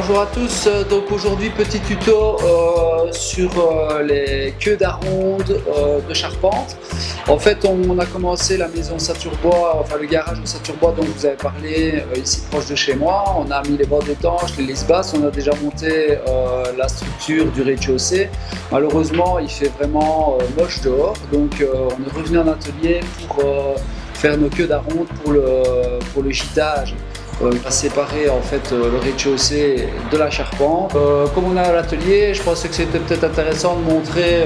Bonjour à tous, donc aujourd'hui petit tuto sur les queues d'aronde de charpente. En fait on a commencé la maison Saturbois, enfin le garage de Saturbois dont vous avez parlé ici proche de chez moi. On a mis les bords d'étanche, les lisses basses, on a déjà monté la structure du rez-de-chaussée. Malheureusement il fait vraiment moche dehors, donc on est revenu en atelier pour faire nos queues d'aronde pour le gîtage. À séparer en fait le rez-de-chaussée de la charpente. Comme on a l'atelier, je pensais que c'était peut-être intéressant de montrer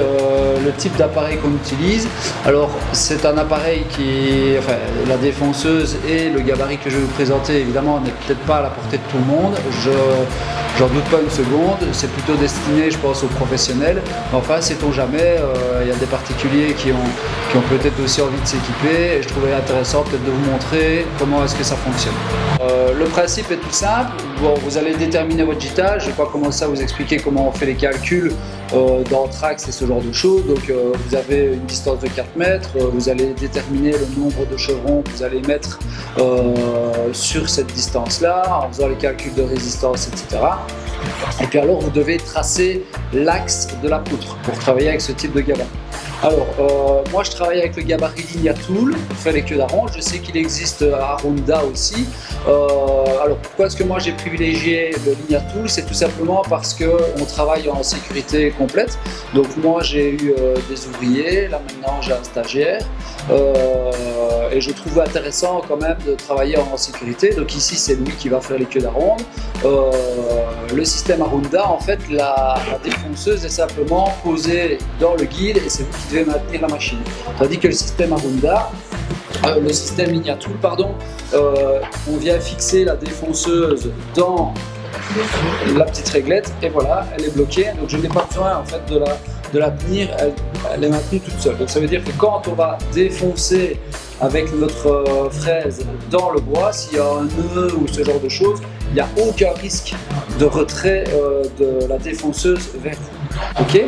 le type d'appareil qu'on utilise. Alors c'est un appareil qui, enfin la défonceuse et le gabarit que je vais vous présenter évidemment n'est peut-être pas à la portée de tout le monde. J'en doute pas une seconde, c'est plutôt destiné je pense aux professionnels. Mais enfin sait-on jamais, il y a des particuliers qui ont peut-être aussi envie de s'équiper et je trouvais intéressant peut-être de vous montrer comment est-ce que ça fonctionne. Le principe est tout simple. Bon, vous allez déterminer votre gîtage. Je ne vais pas commencer à vous expliquer comment on fait les calculs d'anthrax et ce genre de choses. Donc vous avez une distance de 4 mètres, vous allez déterminer le nombre de chevrons que vous allez mettre sur cette distance-là en faisant les calculs de résistance, etc. Et puis alors vous devez tracer l'axe de la poutre pour travailler avec ce type de gabarit. Alors, moi je travaille avec le gabarit Lignatool pour faire les queues d'aronde. Je sais qu'il existe à Ronda aussi. Alors, pourquoi est-ce que moi j'ai privilégié le Lignatool? C'est tout simplement parce qu'on travaille en sécurité complète. Donc, moi j'ai eu des ouvriers, là maintenant j'ai un stagiaire. Et je trouve intéressant quand même de travailler en sécurité. Donc, ici c'est lui qui va faire les queues d'aronde. Le système Arunda, en fait, la défonceuse est simplement posée dans le guide et c'est vous qui devez maintenir la machine. Tandis que le système Arunda, le système Lignatool, pardon, on vient fixer la défonceuse dans la petite réglette et voilà, elle est bloquée. Donc je n'ai pas besoin en fait de la tenir, elle est maintenue toute seule. Donc ça veut dire que quand on va défoncer avec notre fraise dans le bois, s'il y a un nœud ou ce genre de choses, il n'y a aucun risque de retrait de la défonceuse vers vous. Ok.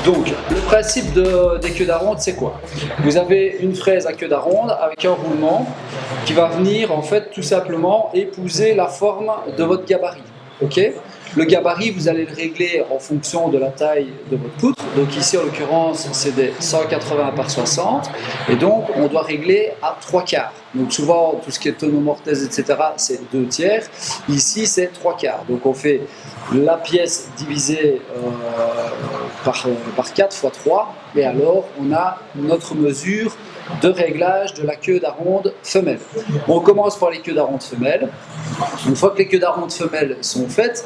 Donc le principe des queues d'aronde, c'est quoi? Vous avez une fraise à queue d'aronde avec un roulement qui va venir en fait tout simplement épouser la forme de votre gabarit. Ok. Le gabarit, vous allez le régler en fonction de la taille de votre poutre. Donc ici, en l'occurrence, c'est des 180 par 60. Et donc, on doit régler à 3/4. Donc souvent, tout ce qui est tonneau mortaise, etc., c'est 2/3. Ici, c'est 3/4. Donc on fait la pièce divisée par 4 x 3. Et alors, on a notre mesure de réglage de la queue d'aronde femelle. On commence par les queues d'aronde femelles. Une fois que les queues d'aronde femelles sont faites,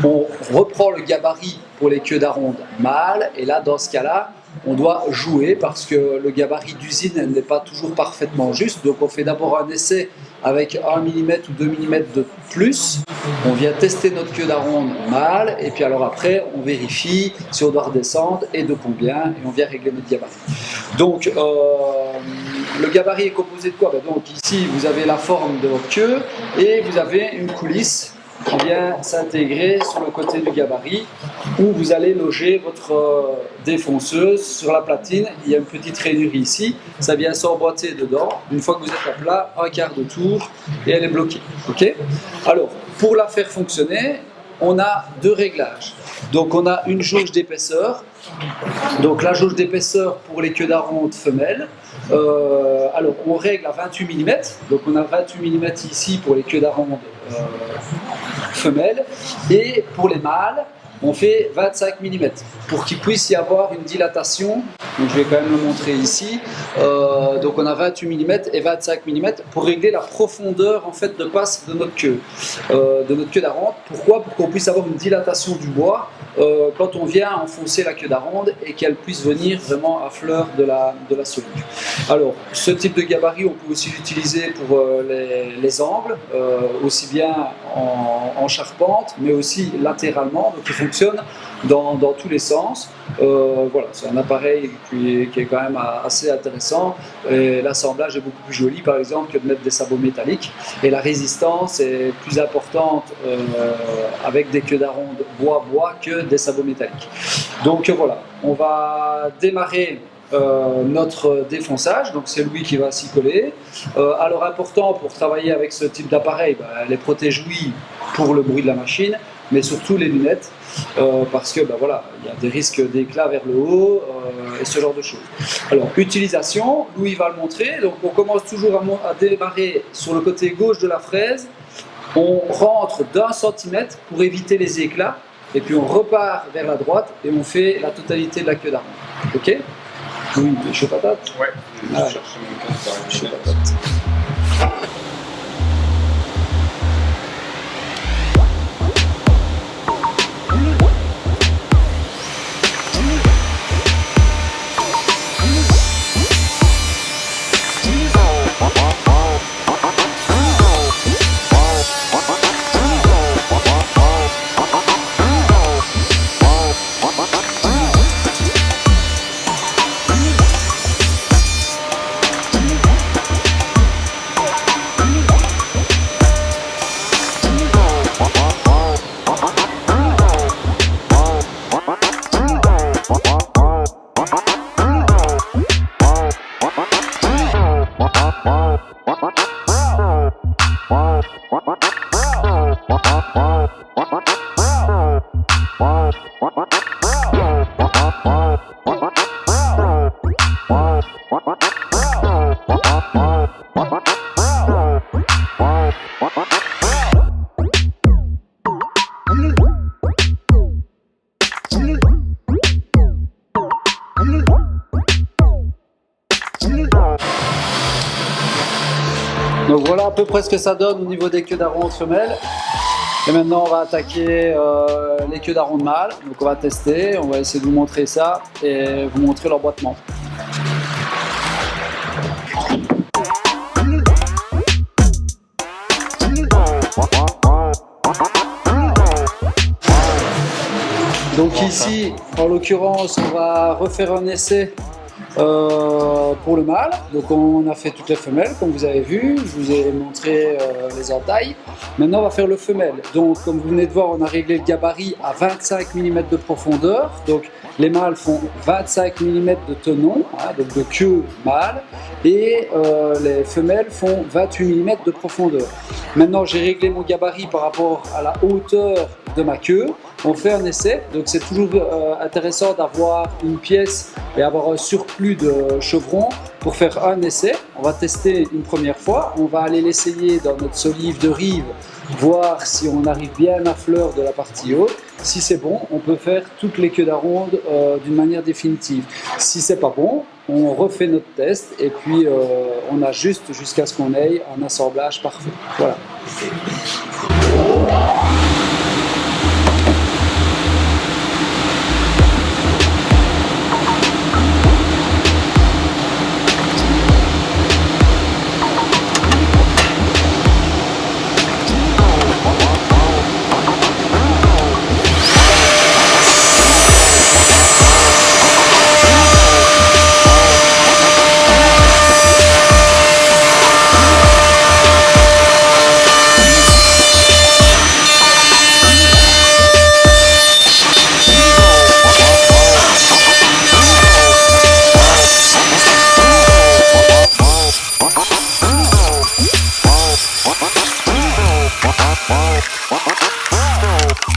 on reprend le gabarit pour les queues d'aronde mâles et là dans ce cas-là on doit jouer parce que le gabarit d'usine n'est pas toujours parfaitement juste, donc on fait d'abord un essai avec 1 mm ou 2 mm de plus, on vient tester notre queue d'aronde mâle et puis alors après on vérifie si on doit redescendre et de combien et on vient régler notre gabarit. Donc le gabarit est composé de quoi? Donc ici vous avez la forme de votre queue et vous avez une coulisse qui vient s'intégrer sur le côté du gabarit où vous allez loger votre défonceuse sur la platine. Il y a une petite rainure ici, ça vient s'emboîter dedans. Une fois que vous êtes à plat, un quart de tour et elle est bloquée. Okay. Alors, pour la faire fonctionner, on a deux réglages. Donc on a une jauge d'épaisseur. Donc la jauge d'épaisseur pour les queues d'aronde femelles. Alors on règle à 28 mm. Donc on a 28 mm ici pour les queues d'aronde femelles. Et pour les mâles, on fait 25 mm pour qu'il puisse y avoir une dilatation. Donc je vais quand même le montrer ici. Donc on a 28 mm et 25 mm pour régler la profondeur en fait de passe de notre queue d'aronde. Pourquoi? Pour qu'on puisse avoir une dilatation du bois quand on vient enfoncer la queue d'aronde et qu'elle puisse venir vraiment à fleur de la soudure. Alors ce type de gabarit on peut aussi l'utiliser pour les angles, aussi bien en charpente mais aussi latéralement, donc il fonctionne dans tous les sens. Voilà, c'est un appareil qui est quand même assez intéressant et l'assemblage est beaucoup plus joli par exemple que de mettre des sabots métalliques et la résistance est plus importante avec des queues d'aronde bois-bois que des sabots métalliques. Donc voilà, on va démarrer notre défonçage, donc c'est lui qui va s'y coller. Alors important pour travailler avec ce type d'appareil, les protège-ouïes pour le bruit de la machine, mais surtout les lunettes, parce que voilà, il y a des risques d'éclat vers le haut et ce genre de choses. Alors, utilisation, Louis va le montrer. Donc, on commence toujours à démarrer sur le côté gauche de la fraise. On rentre d'1 centimètre pour éviter les éclats, et puis on repart vers la droite et on fait la totalité de la queue d'aronde. Ok? Oui, chaud patate. Ouais, je Ah ouais. cherche mon compte. Chaud patate. Donc voilà à peu près ce que ça donne au niveau des queues d'aronde femelles. Et maintenant on va attaquer les queues d'aronde mâles. Donc on va tester, on va essayer de vous montrer ça et vous montrer l'emboîtement. Donc ici, en l'occurrence, on va refaire un essai pour le mâle. Donc on a fait toutes les femelles comme vous avez vu, je vous ai montré les entailles. Maintenant on va faire le femelle. Donc comme vous venez de voir, on a réglé le gabarit à 25 mm de profondeur. Donc les mâles font 25 mm de tenon, hein, donc de queue mâle, et les femelles font 28 mm de profondeur. Maintenant j'ai réglé mon gabarit par rapport à la hauteur de ma queue. On fait un essai, donc c'est toujours intéressant d'avoir une pièce et avoir un surplus de chevrons pour faire un essai. On va tester une première fois, on va aller l'essayer dans notre solive de rive, voir si on arrive bien à fleur de la partie haute. Si c'est bon, on peut faire toutes les queues d'aronde d'une manière définitive. Si c'est pas bon, on refait notre test et puis on ajuste jusqu'à ce qu'on ait un assemblage parfait. Voilà.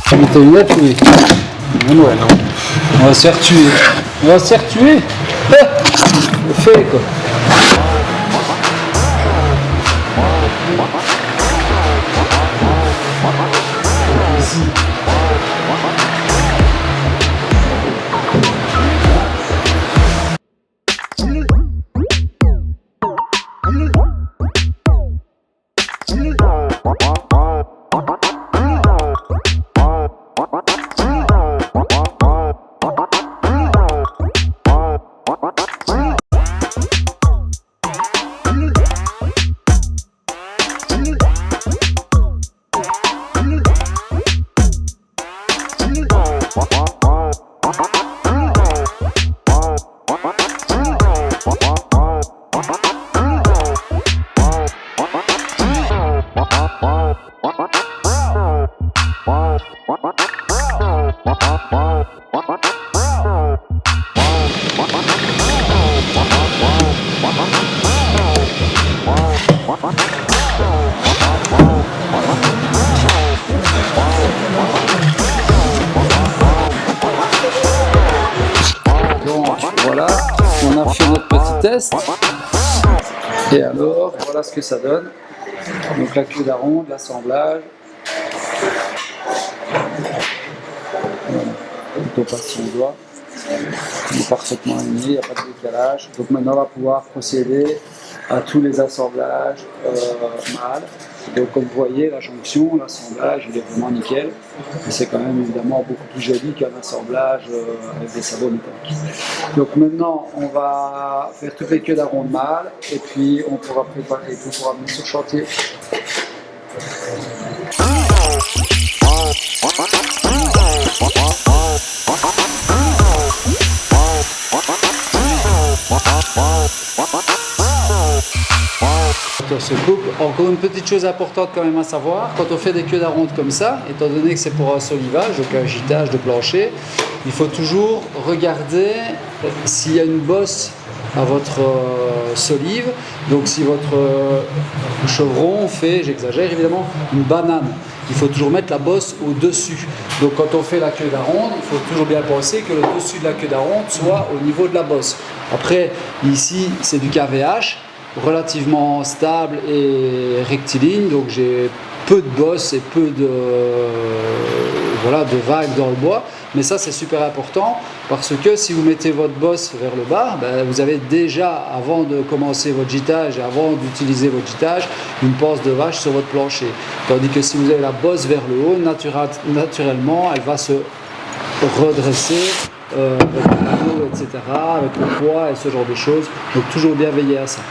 Tu mets tes lunettes, oui. Non, non. On va se faire tuer. On va se faire tuer. Le fait, quoi. test. Et alors, voilà ce que ça donne. Donc la queue d'aronde, l'assemblage. Voilà. On passe son doigt. Il est parfaitement aligné, il n'y a pas de décalage. Donc maintenant on va pouvoir procéder à tous les assemblages mâles. Donc comme vous voyez, la jonction, l'assemblage, il est vraiment nickel. Et c'est quand même évidemment beaucoup plus joli qu'un assemblage avec des sabots métalliques. Donc maintenant on va faire toutes les queues d'aronde mâles et puis on pourra préparer tout pour amener sur chantier. On se coupe. Encore une petite chose importante quand même à savoir, quand on fait des queues d'aronde comme ça, étant donné que c'est pour un solivage, donc un gitage de plancher, il faut toujours regarder s'il y a une bosse à votre solive. Donc si votre chevron fait, j'exagère évidemment, une banane, il faut toujours mettre la bosse au-dessus. Donc quand on fait la queue d'aronde, il faut toujours bien penser que le dessus de la queue d'aronde soit au niveau de la bosse. Après, ici, c'est du KVH, relativement stable et rectiligne, donc j'ai peu de bosses et peu de, de vagues dans le bois, mais ça c'est super important parce que si vous mettez votre bosse vers le bas, vous avez déjà, avant de commencer votre gitage et avant d'utiliser votre gitage, une panse de vache sur votre plancher, tandis que si vous avez la bosse vers le haut, naturellement elle va se redresser avec l'eau, etc., avec le poids et ce genre de choses, donc toujours bien veiller à ça.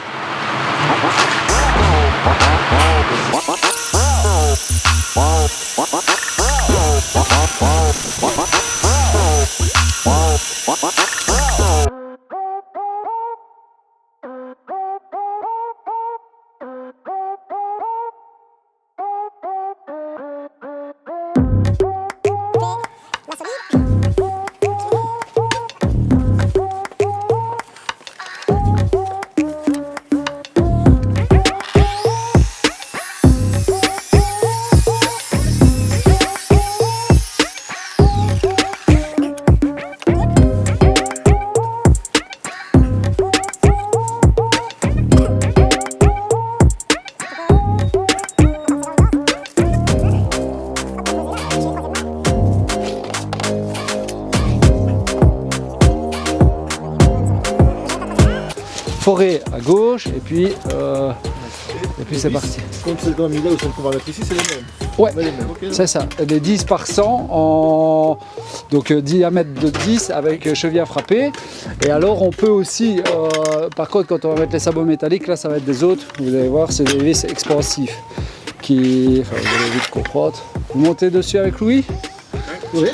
Forêt à gauche et puis c'est parti. Comme c'est dans le milieu où on va mettre ici, c'est les mêmes. Ouais, okay, c'est ça. Les 10 par 100 en diamètre de 10 avec cheville à frapper. Et alors on peut aussi, par contre quand on va mettre les sabots métalliques, là ça va être des autres. Vous allez voir, c'est des vis expansifs qui, vous allez vite comprendre. Vous montez dessus avec Louis? Oui.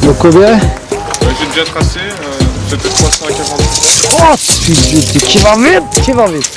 Donc combien? J'ai déjà tracé, c'était 343. Oh putain, qui va vite, qui va vite.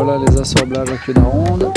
Voilà les assemblages à queue d'aronde.